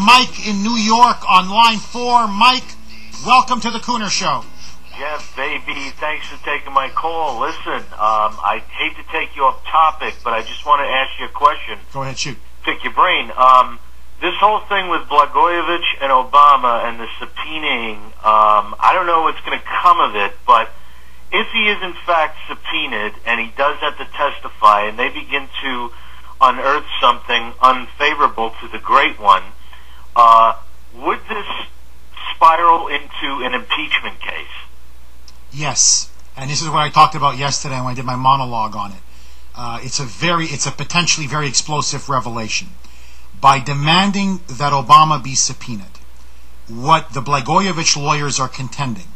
Mike in New York on line 4. Mike, welcome to the Kuhner Show. Jeff, baby, thanks for taking my call. Listen, I hate to take you off topic, but I just want to ask you a question. Go ahead, shoot. Pick your brain. This whole thing with Blagojevich and Obama and the subpoenaing, I don't know what's going to come of it, but if he is in fact subpoenaed and he does have to testify and they begin to unearth something unfavorable to the Great One, would this spiral into an impeachment case? Yes, and this is what I talked about yesterday when I did my monologue on it. It's a potentially very explosive revelation. By demanding that Obama be subpoenaed, what the Blagojevich lawyers are contending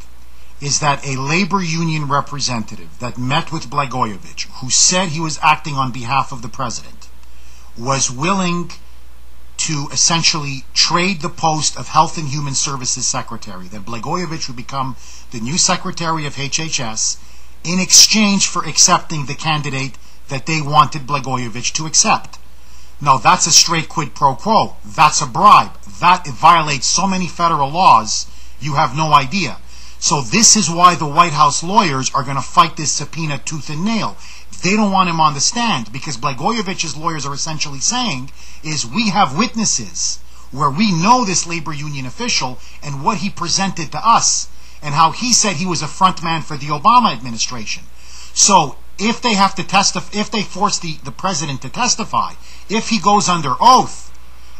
is that a labor union representative that met with Blagojevich, who said he was acting on behalf of the president, was willing to essentially trade the post of Health and Human Services Secretary, that Blagojevich would become the new Secretary of HHS in exchange for accepting the candidate that they wanted Blagojevich to accept. No, that's a straight quid pro quo. That's a bribe. That violates so many federal laws, you have no idea. So this is why the White House lawyers are going to fight this subpoena tooth and nail. They don't want him on the stand because Blagojevich's lawyers are essentially saying is we have witnesses where we know this labor union official and what he presented to us and how he said he was a front man for the Obama administration. So if they have to testify, if they force the president to testify, if he goes under oath,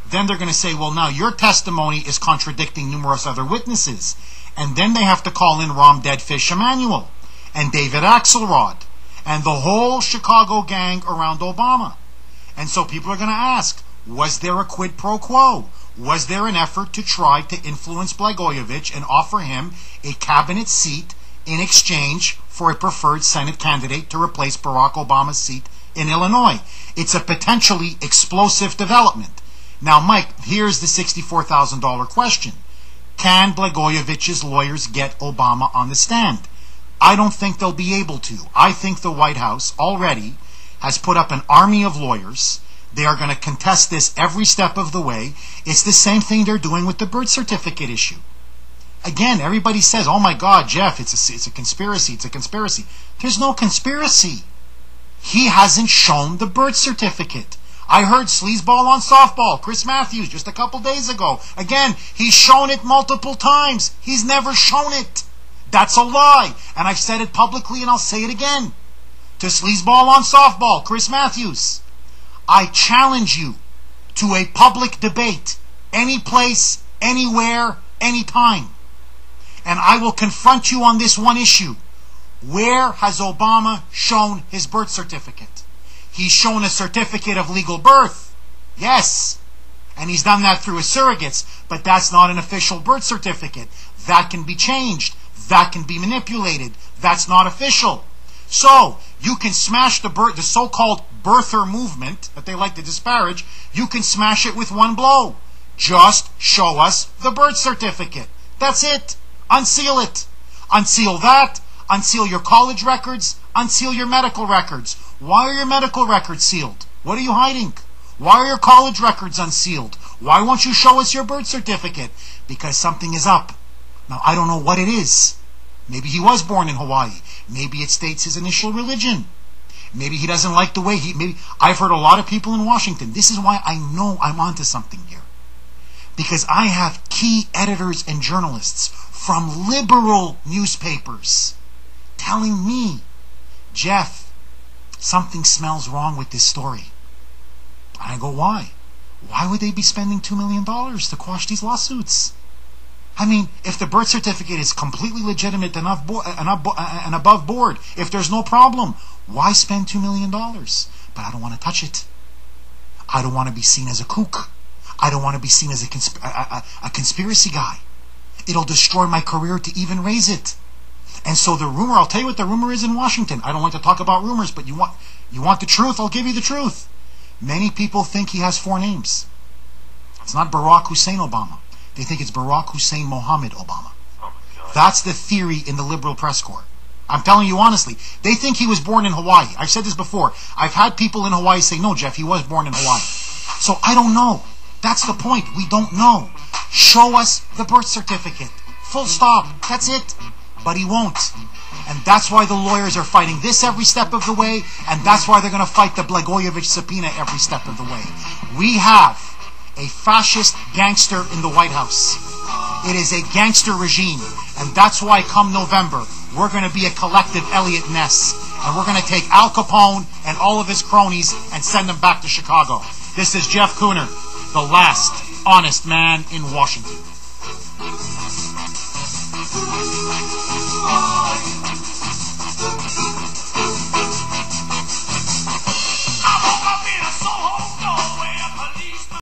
then they're going to say, well, now your testimony is contradicting numerous other witnesses. And then they have to call in Rom Deadfish Emanuel and David Axelrod and the whole Chicago gang around Obama. And so people are going to ask, was there a quid pro quo? Was there an effort to try to influence Blagojevich and offer him a cabinet seat in exchange for a preferred Senate candidate to replace Barack Obama's seat in Illinois? It's a potentially explosive development. Now, Mike, here's the $64,000 question. Can Blagojevich's lawyers get Obama on the stand? I don't think they'll be able to. I think the White House already has put up an army of lawyers. They are going to contest this every step of the way. It's the same thing they're doing with the birth certificate issue. Again, everybody says, oh my God, Jeff, it's a conspiracy, it's a conspiracy. There's no conspiracy. He hasn't shown the birth certificate. I heard sleazeball on softball, Chris Matthews, just a couple days ago. Again, he's shown it multiple times. He's never shown it. That's a lie. And I've said it publicly and I'll say it again. To sleazeball on softball, Chris Matthews, I challenge you to a public debate, any place, anywhere, anytime. And I will confront you on this one issue. Where has Obama shown his birth certificate? He's shown a certificate of legal birth. Yes. And he's done that through his surrogates. But that's not an official birth certificate. That can be changed. That can be manipulated. That's not official. So, you can smash the so-called birther movement that they like to disparage. You can smash it with one blow. Just show us the birth certificate. That's it. Unseal it. Unseal that. Unseal your college records. Unseal your medical records. Why are your medical records sealed? What are you hiding? Why are your college records unsealed? Why won't you show us your birth certificate? Because something is up. Now, I don't know what it is. Maybe he was born in Hawaii. Maybe it states his initial religion. Maybe he doesn't like the way I've heard a lot of people in Washington. This is why I know I'm onto something here. Because I have key editors and journalists from liberal newspapers telling me, Jeff, something smells wrong with this story. And I go, why? Why would they be spending $2 million to quash these lawsuits? I mean, if the birth certificate is completely legitimate and above board, if there's no problem, why spend $2 million? But I don't want to touch it. I don't want to be seen as a kook. I don't want to be seen as a conspiracy guy. It'll destroy my career to even raise it. And so the rumor, I'll tell you what the rumor is in Washington. I don't like to talk about rumors, but you want the truth? I'll give you the truth. Many people think he has 4 names. It's not Barack Hussein Obama. They think it's Barack Hussein Mohammed Obama. Oh my God. That's the theory in the liberal press corps. I'm telling you honestly. They think he was born in Hawaii. I've said this before. I've had people in Hawaii say, no, Jeff, he was born in Hawaii. So I don't know. That's the point. We don't know. Show us the birth certificate. Full stop. That's it. But he won't. And that's why the lawyers are fighting this every step of the way, and that's why they're going to fight the Blagojevich subpoena every step of the way. We have a fascist gangster in the White House. It is a gangster regime, and that's why come November, we're going to be a collective Elliot Ness, and we're going to take Al Capone and all of his cronies and send them back to Chicago. This is Jeff Kuhner, the last honest man in Washington.